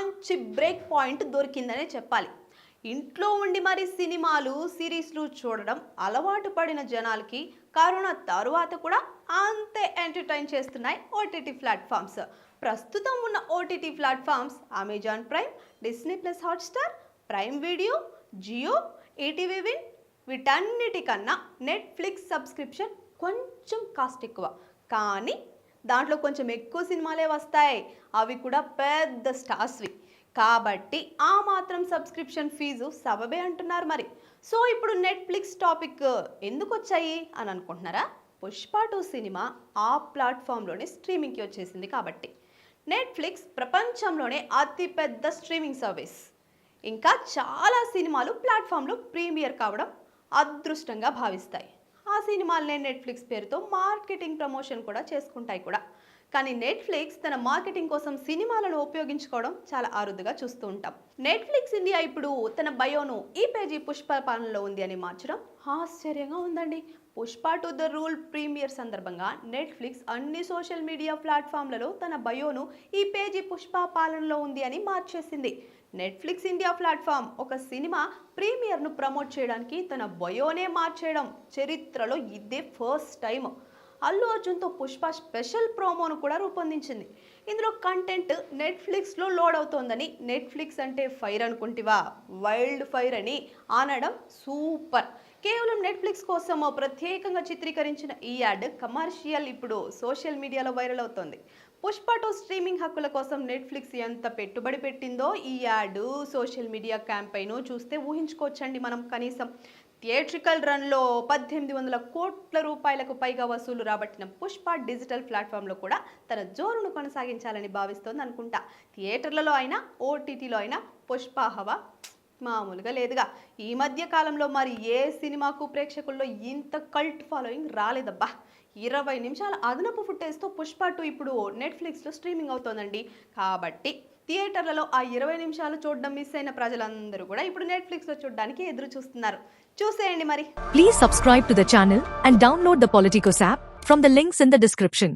మంచి break point దొరికిందనే చెప్పాలి. ఇంట్లో ఉండి మరి సినిమాలు సిరీస్లు చూడడం అలవాటు పడిన జనాలకి కరోనా తరువాత కూడా అంతే ఎంటర్టైన్ చేస్తున్నాయి ఓటీటీ ప్లాట్ఫామ్స్. ప్రస్తుతం ఉన్న OTT platforms Amazon Prime, Disney plus Hotstar, Prime Video, Jio, ETV Win. వీటన్నిటికన్నా నెట్ఫ్లిక్స్ సబ్స్క్రిప్షన్ కొంచెం కాస్ట్ ఎక్కువ, కానీ దాంట్లో కొంచెం ఎక్కువ సినిమాలే వస్తాయి, అవి కూడా పెద్ద స్టార్స్వి. కాబట్టి ఆ మాత్రం సబ్స్క్రిప్షన్ ఫీజు సబబే అంటున్నారు మరి. సో ఇప్పుడు నెట్ఫ్లిక్స్ టాపిక్ ఎందుకు వచ్చాయి అని అనుకుంటున్నారా? పుష్ప 2 సినిమా ఆ ప్లాట్ఫామ్లోనే స్ట్రీమింగ్కి వచ్చేసింది కాబట్టి. నెట్ఫ్లిక్స్ ప్రపంచంలోనే అతిపెద్ద స్ట్రీమింగ్ సర్వీస్. ఇంకా చాలా సినిమాలు ప్లాట్ఫామ్లో ప్రీమియర్ కావడం అదృష్టంగా భావిస్తాయి. ఆ సినిమాలనే నెట్ఫ్లిక్స్ పేరుతో మార్కెటింగ్ ప్రమోషన్ కూడా చేసుకుంటాయి కూడా. కానీ నెట్ఫ్లిక్స్ తన మార్కెటింగ్ కోసం సినిమాలను ఉపయోగించుకోవడం చాలా అరుదుగా చూస్తూ ఉంటాం. నెట్ఫ్లిక్స్ ఇండియా ఇప్పుడు తన బయోను ఈ పేజీ పుష్ప పాలనలో ఉంది అని మార్చడం ఆశ్చర్యంగా ఉందండి. పుష్ప 2 ద రూల్ ప్రీమియర్ సందర్భంగా నెట్ఫ్లిక్స్ అన్ని సోషల్ మీడియా ప్లాట్ఫామ్లలో తన బయోను ఈ పేజీ పుష్ప పాలనలో ఉంది అని మార్చేసింది. నెట్ఫ్లిక్స్ ఇండియా ప్లాట్ఫామ్ ఒక సినిమా ప్రీమియర్ను ప్రమోట్ చేయడానికి తన బయోనే మార్చేయడం చరిత్రలో ఇదే ఫస్ట్ టైం. అల్లు అర్జున్తో పుష్ప స్పెషల్ ప్రోమోను కూడా రూపొందించింది. ఇందులో కంటెంట్ నెట్ఫ్లిక్స్లో లోడ్ అవుతోందని, నెట్ఫ్లిక్స్ అంటే ఫైర్ అనుకుంటివా, వైల్డ్ ఫైర్ అని అనడం సూపర్. కేవలం నెట్ఫ్లిక్స్ కోసం ప్రత్యేకంగా చిత్రీకరించిన ఈ యాడ్ కమర్షియల్ ఇప్పుడు సోషల్ మీడియాలో వైరల్ అవుతోంది. పుష్ప 2 స్ట్రీమింగ్ హక్కుల కోసం నెట్ఫ్లిక్స్ ఎంత పెట్టుబడి పెట్టిందో ఈ యాడ్, సోషల్ మీడియా క్యాంపెయిన్ చూస్తే ఊహించుకోవచ్చండి మనం. కనీసం థియేట్రికల్ రన్లో 1800 కోట్ల రూపాయలకు పైగా వసూలు రాబట్టిన పుష్ప డిజిటల్ ప్లాట్ఫామ్లో కూడా తన జోరును కొనసాగించాలని భావిస్తోంది అనుకుంటా. థియేటర్లలో అయినా ఓటీటీలో అయినా పుష్ప హవా మామూలుగా లేదుగా. ఈ మధ్య కాలంలో మరి ఏ సినిమాకు ప్రేక్షకుల్లో ఇంత కల్ట్ ఫాలోయింగ్ రాలేదబ్బా. 20 నిమిషాల అదనపు ఫుటేజ్తో పుష్ప 2 ఇప్పుడు నెట్ఫ్లిక్స్లో స్ట్రీమింగ్ అవుతోందండి. కాబట్టి థియేటర్లలో ఆ 20 నిమిషాలు చూడడం మిస్ అయిన ప్రజలందరూ కూడా ఇప్పుడు నెట్ఫ్లిక్స్లో చూడడానికి ఎదురు చూస్తున్నారు. చూసేయండి మరి. Please subscribe to the channel and download the Politicos app from the links in the description.